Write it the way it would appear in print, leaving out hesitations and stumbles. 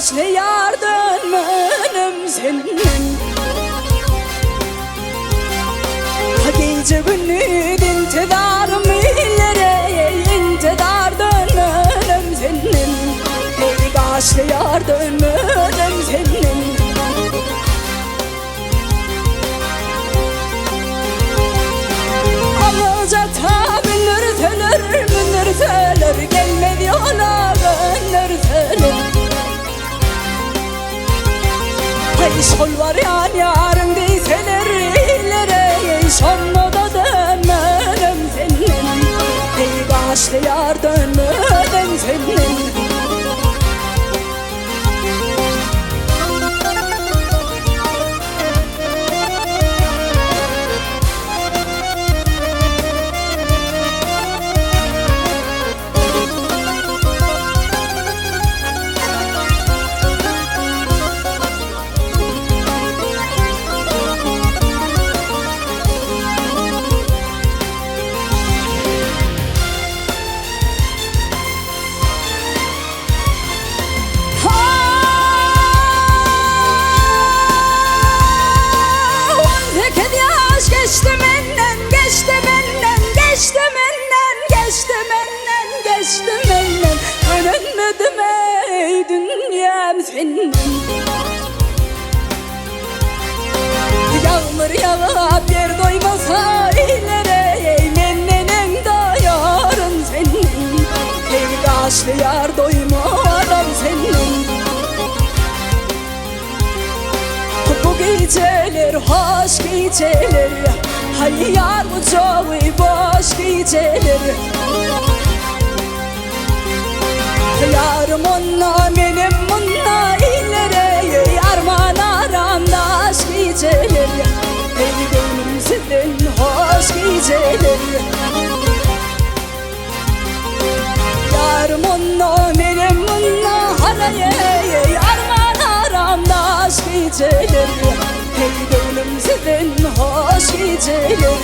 yaşlı yar dönmenim senin. Gece gündüz intidarım illere, intidar dönmenim senin. Ey yaşlı yar dönmenim senin. Alacakta münirteler, gelmedi ona gönderteler. Hey şol var yarın deyseler illere, şonla da dönmenim senin. Ey yaşlı yar dönmenim senin. Geçti benden, geçti benden, geçti benden, geçti benden, geçti benden. Dönmedim ey dünyam senin. Yağmur yağıp yer doymasa illere, ey menden dayarım senin. Ey yaşlı yar doymaram senin. Bu geceler hoş geceler, hay yar bu çoğu boş geceler. Yarım onunla benim bununla illere, arman aramdaş geceler. Ey gönlümüzün hoş geceler. Yarım onunla benim bununla haraya, arman aramdaş geceler. Hey gönlümüzün hoş geceler.